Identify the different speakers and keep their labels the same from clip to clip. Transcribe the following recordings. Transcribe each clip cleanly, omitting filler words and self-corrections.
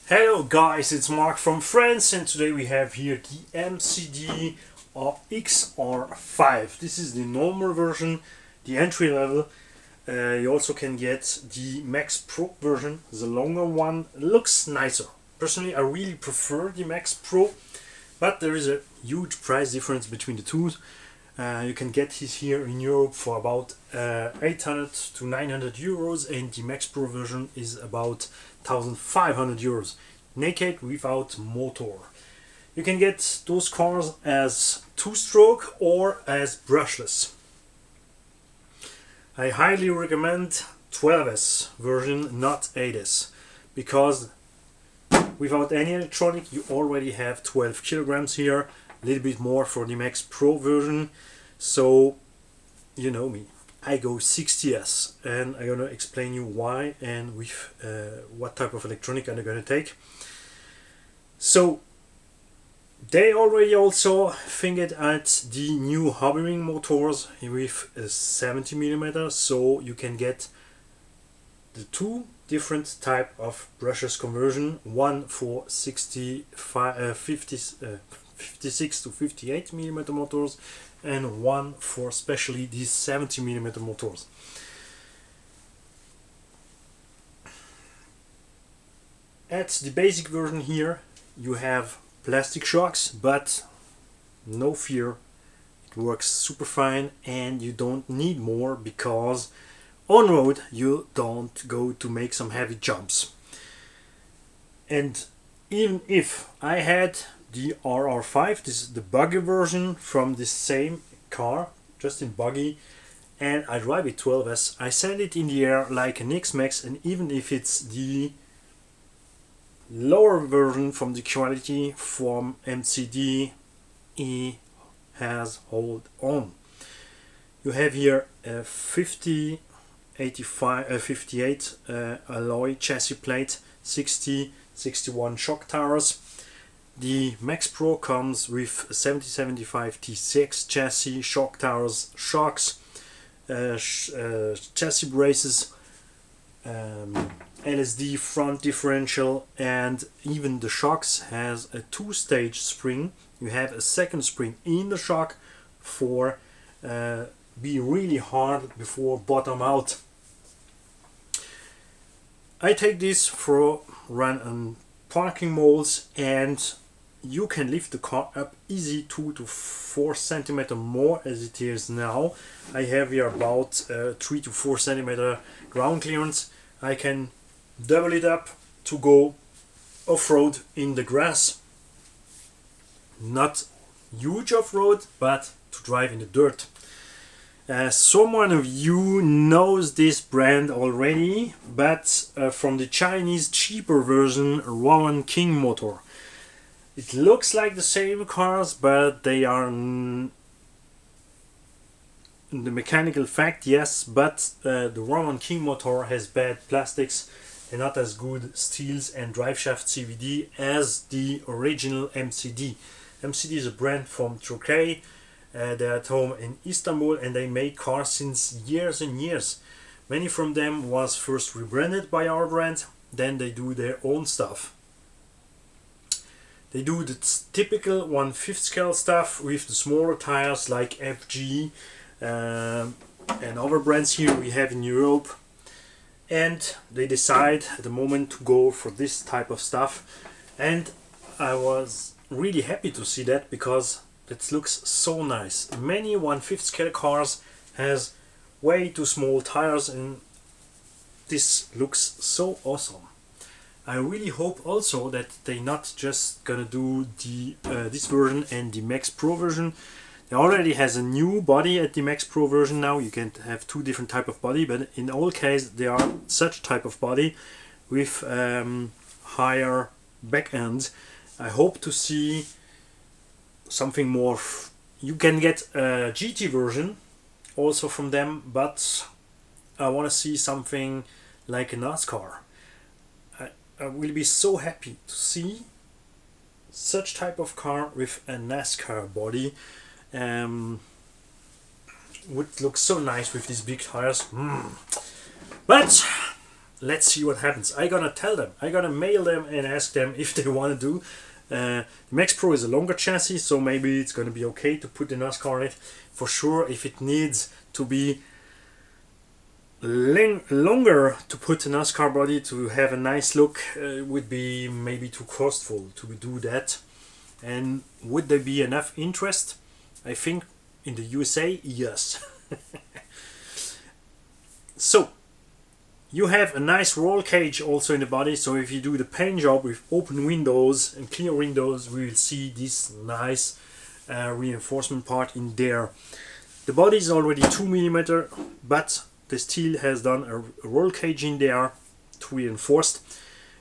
Speaker 1: Hello guys, it's Mark from France, and today we have here the MCD XR5. This is the normal version, the entry level. You also can get the Max Pro version, the longer one. Looks nicer. Personally, I really prefer the Max Pro, but there is a huge price difference between the two. You can get this here in Europe for about 800 to 900 euros, and the Max Pro version is about 1500 euros, naked without motor. You can get those cars as two-stroke or as brushless. I highly recommend 12S version, not 8S, because without any electronic you already have 12 kilograms here, a little bit more for the Max Pro version. So you know me, I go 60S, and I'm gonna explain you why and with what type of electronic I'm gonna take. So they already also fingered at the new hovering motors with a 70mm, so you can get the two different type of brushless conversion, one for 56 to 58mm motors, and one for especially these 70mm motors. At the basic version here you have plastic shocks, but no fear, it works super fine and you don't need more, because on road you don't go to make some heavy jumps. And even if I had the RR5, this is the buggy version from the same car, just in buggy, and I drive it 12S, I send it in the air like an X-Max, and even if it's the lower version from the quality from MCD, it has hold on. You have here a 58 alloy chassis plate, 61 shock towers. The Max Pro comes with 7075 T6 chassis, shock towers, shocks, chassis braces, LSD front differential, and even the shocks has a two-stage spring. You have a second spring in the shock for be really hard before bottom out. I take this for run on parking moles, and you can lift the car up easy 2 to 4 centimeter more as it is now. I have here about 3 to 4 centimeter ground clearance. I can double it up to go off-road in the grass. Not huge off-road, but to drive in the dirt. Someone of you knows this brand already, but from the Chinese cheaper version, Rowan King motor. It looks like the same cars, but they are in the mechanical fact, yes, but the Rowan King motor has bad plastics and not as good steels and driveshaft CVD as the original MCD. MCD is a brand from Turkey. They're at home in Istanbul, and they make cars since years and years. Many from them was first rebranded by our brand, then they do their own stuff. They do the typical 1/5 scale stuff with the smaller tires like FG and other brands here we have in Europe, and they decide at the moment to go for this type of stuff, and I was really happy to see that, because it looks so nice. Many 1/5 scale cars has way too small tires, and this looks so awesome. I really hope also that they not just gonna do the this version and the Max Pro version. They already has a new body at the Max Pro version now. You can have two different type of body, but in all cases they are such type of body with higher back end. I hope to see something more. You can get a GT version also from them, but I want to see something like a NASCAR. I will be so happy to see such type of car with a NASCAR body. Would look so nice with these big tires. But let's see what happens. I'm gonna tell them, I'm gonna mail them and ask them if they want to do. The Max Pro is a longer chassis, so maybe it's gonna be okay to put the NASCAR on it. For sure, if it needs to be longer to put a NASCAR body to have a nice look, would be maybe too costful to do that. And would there be enough interest? I think in the USA, yes. So you have a nice roll cage also in the body, so if you do the paint job with open windows and clear windows, we will see this nice reinforcement part in there. The body is already 2mm, but the steel has done a roll cage in there to reinforce.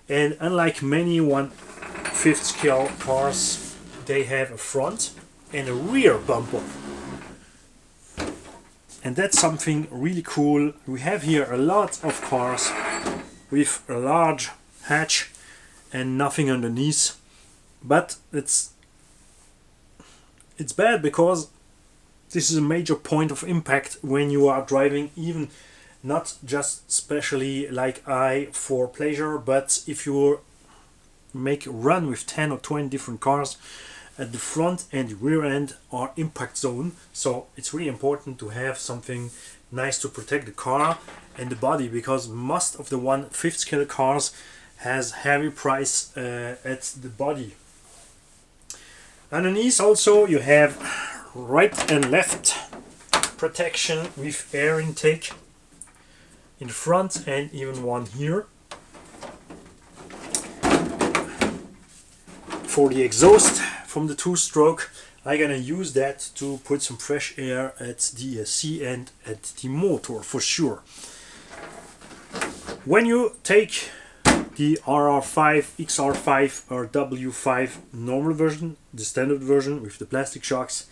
Speaker 1: And unlike many 1/5 scale cars, they have a front and a rear bumper. And that's something really cool. We have here a lot of cars with a large hatch and nothing underneath, but it's bad because this is a major point of impact when you are driving, even not just specially like I for pleasure, but if you make a run with 10 or 20 different cars, at the front and rear end are impact zone, so it's really important to have something nice to protect the car and the body, because most of the 1/5 scale cars has heavy price at the body. Underneath also you have right and left protection with air intake in the front and even one here. For the exhaust from the two-stroke, I'm gonna use that to put some fresh air at the ESC and at the motor for sure. When you take the XR5 or W5 normal version, the standard version with the plastic shocks,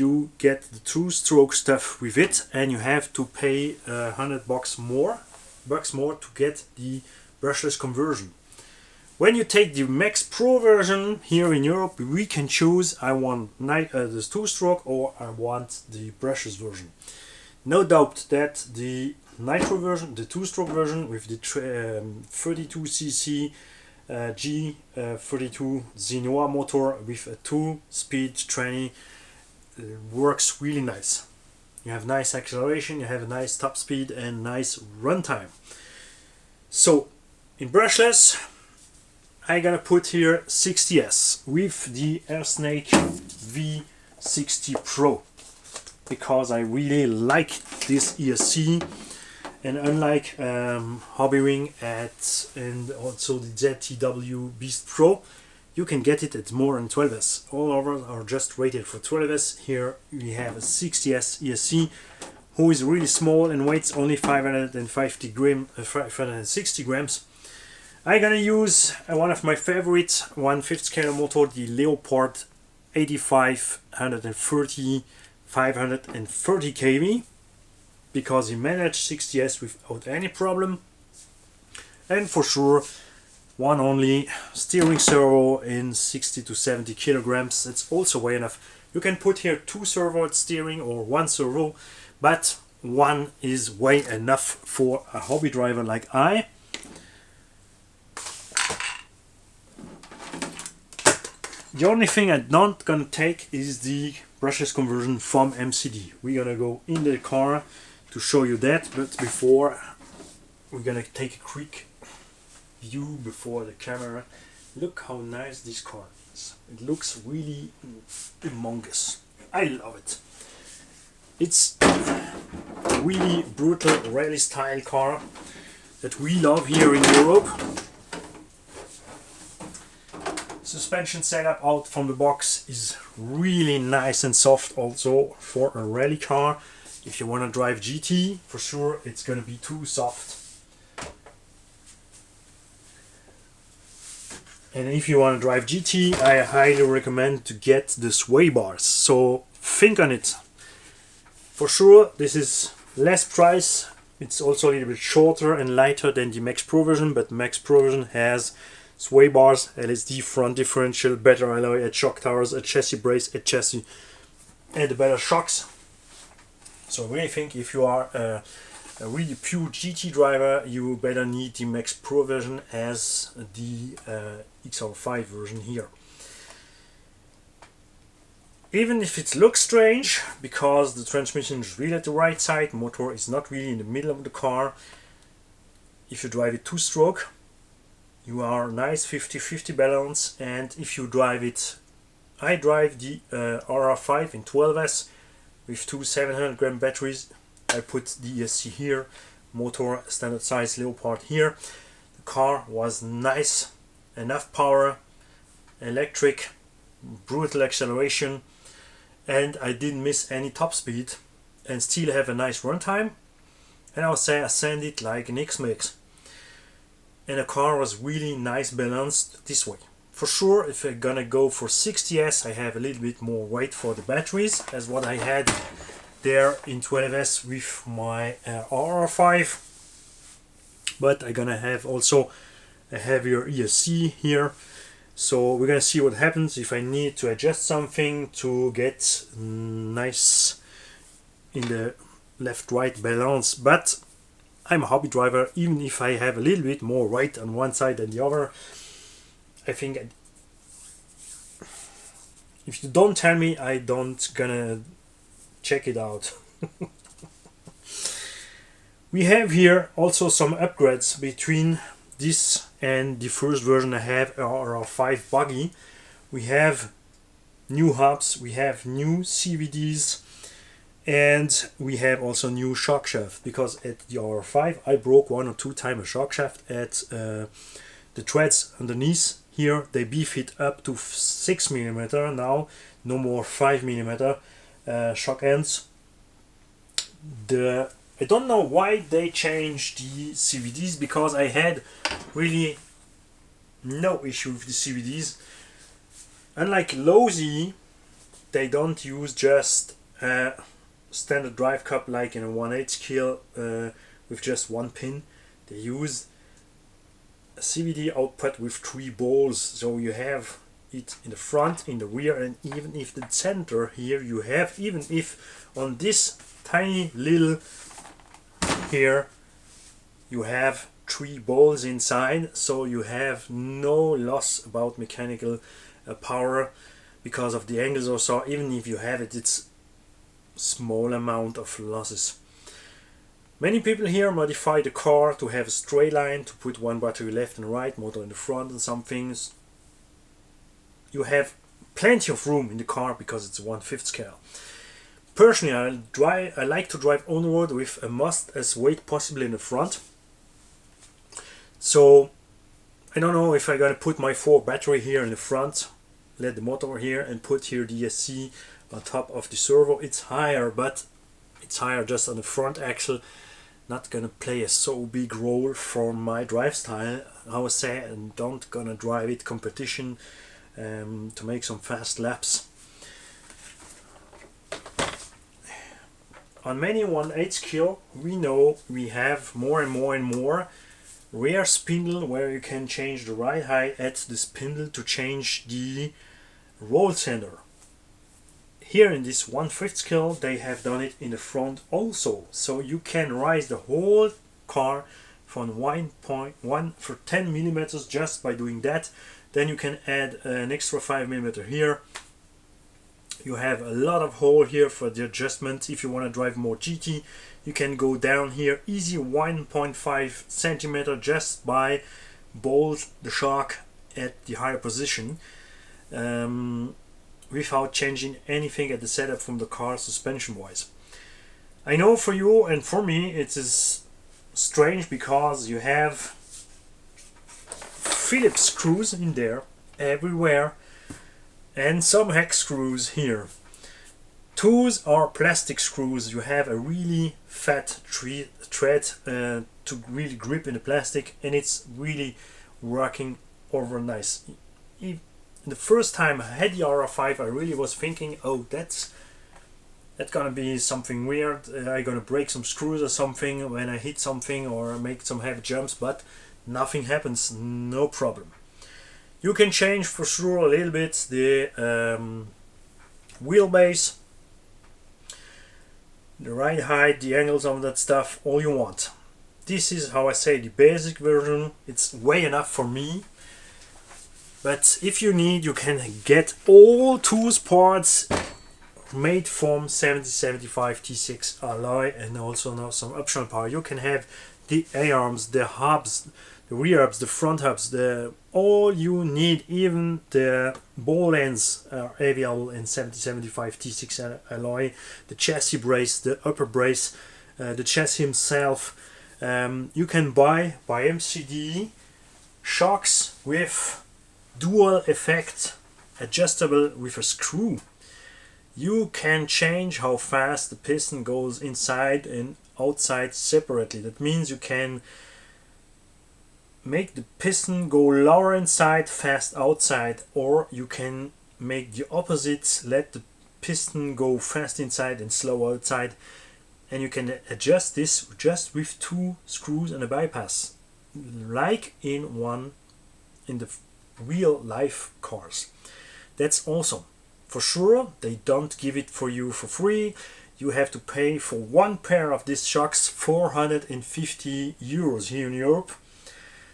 Speaker 1: you get the two-stroke stuff with it, and you have to pay $100 more to get the brushless conversion. When you take the Max Pro version here in Europe, we can choose I want this two-stroke or I want the brushless version. No doubt that the Nitro version, the two-stroke version with the 32cc G32 Zinua motor with a 2-speed tranny works really nice. You have nice acceleration, you have a nice top speed and nice runtime. So in brushless, I'm gonna put here 60S with the R-SNAKE V60 Pro, because I really like this ESC, and unlike Hobby and also the ZTW Beast Pro, you can get it at more than 12S. All others are just rated for 12S. Here we have a 60S ESC, who is really small and weighs only 560 grams. I'm gonna use one of my favorite 1/5 scale motor, the Leopard 8530 530 kV, because he managed 60S without any problem. And for sure, one only steering servo in 60 to 70 kilograms. That's also way enough. You can put here 2 servo at steering or 1 servo, but one is way enough for a hobby driver like I. The only thing I'm not gonna take is the brushless conversion from MCD. We're gonna go in the car to show you that, but before we're gonna take a quick view before the camera. Look how nice this car is. It looks really humongous. I love it. It's really brutal rally style car that we love here in Europe. Suspension setup out from the box is really nice and soft also for a rally car. If you want to drive GT, for sure it's going to be too soft. And if you want to drive GT, I highly recommend to get the sway bars. So think on it. For sure this is less price. It's also a little bit shorter and lighter than the Max Pro version, but Max Pro version has sway bars, LSD front differential, better alloy at shock towers, a chassis brace at chassis, and better shocks. So I really think if you are a a really pure GT driver, you better need the Max Pro version as the XR5 version here. Even if it looks strange, because the transmission is really at the right side, motor is not really in the middle of the car. If you drive it two-stroke, you are nice 50-50 balance, and if you drive it, I drive the RR5 in 12S with two 700 gram batteries. I put the ESC here, motor standard size Leopard here. The car was nice, enough power, electric, brutal acceleration, and I didn't miss any top speed and still have a nice runtime. And I would say I send it like an X-Mix. And the car was really nice balanced this way. For sure, if I'm gonna go for 60S, I have a little bit more weight for the batteries as what I had there in 12S with my RR5. But I'm gonna have also a heavier ESC here. So we're gonna see what happens if I need to adjust something to get nice in the left-right balance. But I'm a hobby driver, even if I have a little bit more weight on one side than the other. I think if you don't tell me, I don't gonna check it out. We have here also some upgrades between this and the first version I have, RR5 buggy. We have new hubs, we have new CVDs, and we have also new shock shaft, because at the RR5 I broke 1 or 2 times a shock shaft at the treads underneath. Here they beef it up to 6mm now, no more 5mm shock ends. I don't know why they changed the CVDs, because I had really no issue with the CVDs. Unlike Losi, they don't use just standard drive cup like in a 1/8 scale with just one pin. They use a CVD output with 3 balls, so you have it in the front, in the rear, and even if the center here you have, even if on this tiny little here you have 3 balls inside, so you have no loss about mechanical power because of the angles or so. Even if you have it, it's small amount of losses. Many people here modify the car to have a straight line, to put one battery left and right, motor in the front and some things. You have plenty of room in the car because it's a 1/5 scale. Personally, I like to drive on road with a most as weight possible in the front. So I don't know if I'm gonna put my 4 battery here in the front, let the motor here, and put here the ESC on top of the servo. It's higher, but it's higher just on the front axle. Not gonna play a so big role for my drive style, I would say, and don't gonna drive it competition to make some fast laps. On many 1/8 scale, we know we have more and more rear spindle where you can change the ride height at the spindle to change the roll center. Here in this 1/5 scale, they have done it in the front also, so you can rise the whole car from 1.1 for 10mm just by doing that. Then you can add an extra 5mm here. You have a lot of hole here for the adjustment. If you want to drive more GT, you can go down here easy 1.5 cm just by bolt the shock at the higher position. Without changing anything at the setup from the car suspension wise. I know for you and for me it is strange because you have Phillips screws in there everywhere and some hex screws here. Those are plastic screws. You have a really fat thread to really grip in the plastic, and it's really working over nice. The first time I had the RR5, I really was thinking, oh, that's gonna be something weird. I'm gonna break some screws or something when I hit something or make some heavy jumps, but nothing happens, no problem. You can change for sure a little bit the wheelbase. the ride height, the angles of that stuff, all you want. This is how I say the basic version. It's way enough for me. But if you need, you can get all tools parts made from 7075 T6 alloy, and also now some optional power. You can have the A-arms, the hubs, the rear hubs, the front hubs, all you need. Even the ball ends are available in 7075 T6 alloy. The chassis brace, the upper brace, the chassis himself. You can buy by MCD shocks with dual effect, adjustable with a screw. You can change how fast the piston goes inside and outside separately. That means you can make the piston go lower inside, fast outside, or you can make the opposite, let the piston go fast inside and slow outside. And you can adjust this just with 2 screws and a bypass, like in the real life cars. That's awesome. For sure, they don't give it for you for free. You have to pay for one pair of these shocks 450 euros here in Europe.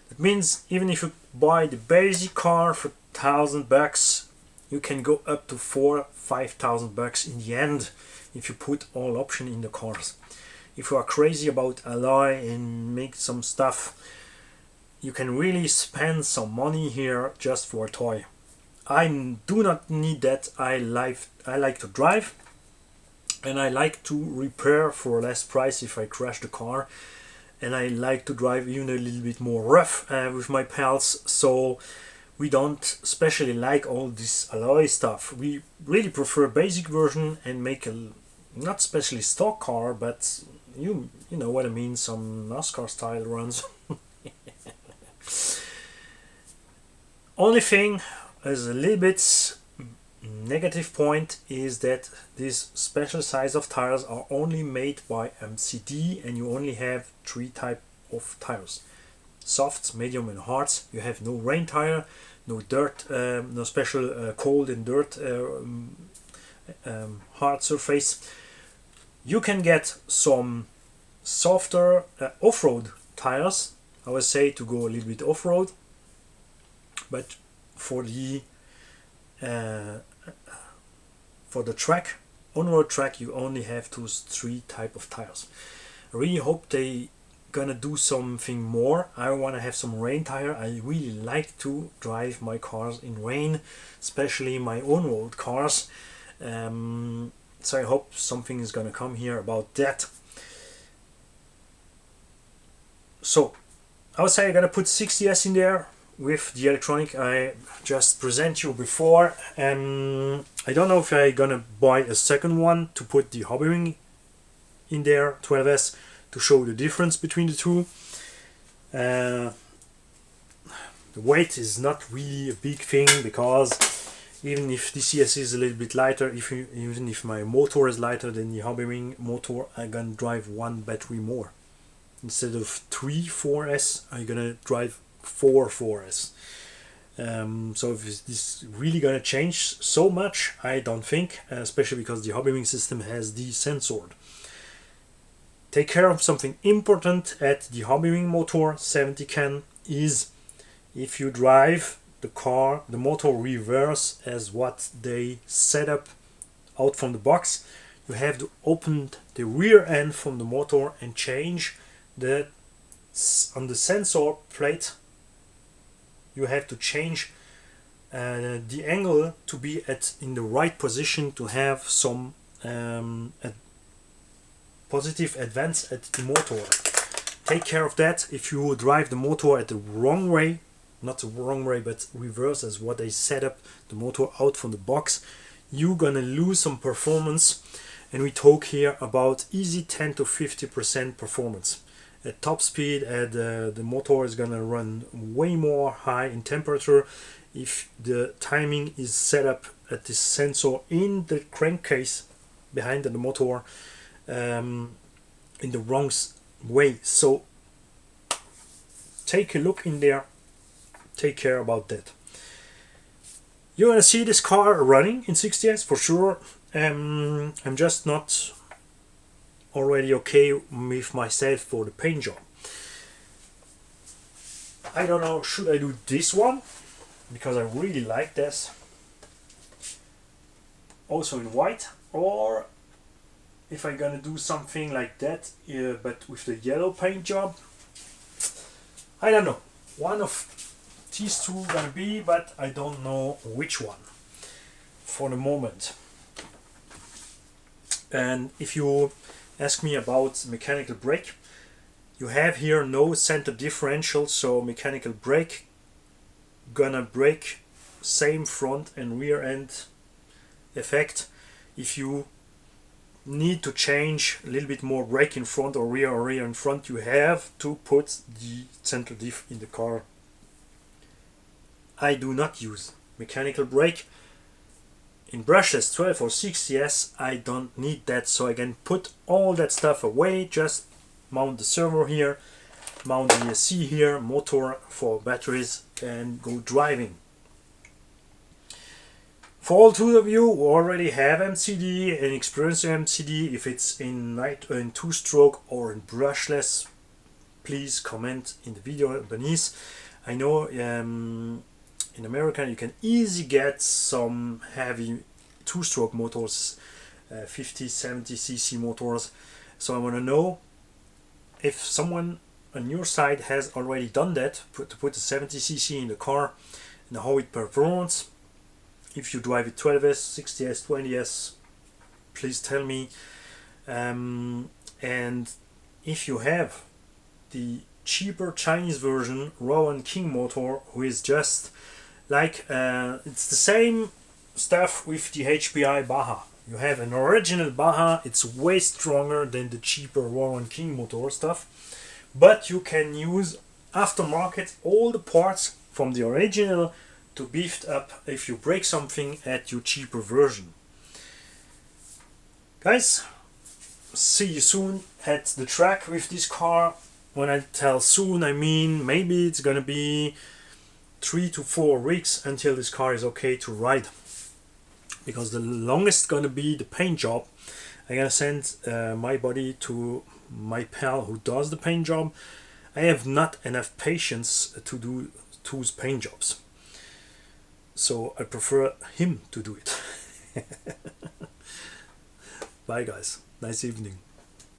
Speaker 1: That means even if you buy the basic car for $1,000, you can go up to $5,000 in the end if you put all options in the cars. If you are crazy about alloy and make some stuff, you can really spend some money here just for a toy. I do not need that. I like to drive, and I like to repair for less price if I crash the car, and I like to drive even a little bit more rough with my pals. So we don't especially like all this alloy stuff. We really prefer basic version and make a not especially stock car, but you know what I mean, some NASCAR style runs. Only thing as a little bit negative point is that this special size of tires are only made by MCD, and you only have 3 types of tires: soft, medium and hards. You have no rain tire, no dirt, no special cold and dirt hard surface. You can get some softer off-road tires, I would say, to go a little bit off-road, but for the track, on-road track, you only have those 3 types of tires. I really hope they gonna do something more. I want to have some rain tire. I really like to drive my cars in rain, especially my on-road cars. So I hope something is gonna come here about that. So I would say I'm gonna put 60S in there with the electronic I just present you before. I don't know if I'm gonna buy a second one to put the hobby ring in there, 12S, to show the difference between the two. The weight is not really a big thing, because even if the CS is a little bit lighter, even if my motor is lighter than the hobby ring motor, I'm gonna drive 1 battery more. Instead of 3 4S, I'm gonna drive 4 4S. So if this really gonna change so much, I don't think, especially because the hobby ring system has the sensor. Take care of something important at the hobby ring motor 70 can is if you drive the car, the motor reverse as what they set up out from the box, you have to open the rear end from the motor and change on the sensor plate. You have to change the angle to be in the right position to have some positive advance at the motor. Take care of that. If you drive the motor at the wrong way, not the wrong way, but reverse as what they set up the motor out from the box, you're gonna lose some performance. And we talk here about easy 10 to 50% performance. At top speed, the motor is gonna run way more high in temperature if the timing is set up at this sensor in the crankcase behind the motor in the wrong way. So take a look in there, take care about that. You're gonna see this car running in 60S for sure. I'm just not already okay with myself for the paint job. I don't know, should I do this one? Because I really like this. Also in white, or if I'm gonna do something like that, but with the yellow paint job. I don't know. One of these two gonna be, but I don't know which one for the moment. And if you ask me about mechanical brake, you have here no center differential, so mechanical brake gonna brake same front and rear end effect. If you need to change a little bit more brake in front or rear in front, you have to put the center diff in the car. I do not use mechanical brake. In Brushless 12 or 6S I don't need that, so I can put all that stuff away, just mount the servo here, mount the ESC here, motor for batteries, and go driving. For all two of you who already have MCD and experience MCD, if it's in two-stroke or in brushless, please comment in the video beneath. I know in America you can easily get some heavy two-stroke motors, 50-70cc motors. So I want to know if someone on your side has already done that, to put the 70cc in the car, and how it performs. If you drive it 12S, 60S, 20S, please tell me. And if you have the cheaper Chinese version, Rowan King motor, who is just like, it's the same stuff with the HPI Baja. You have an original Baja, it's way stronger than the cheaper Rowan King motor stuff, but you can use aftermarket all the parts from the original to beef up if you break something at your cheaper version. Guys, see you soon at the track with this car. When I tell soon, I mean maybe it's gonna be 3 to 4 weeks until this car is okay to ride, because the longest gonna be the paint job. I'm gonna send my body to my pal who does the paint job. I have not enough patience to do 2 paint jobs, so I prefer him to do it. Bye guys, nice evening.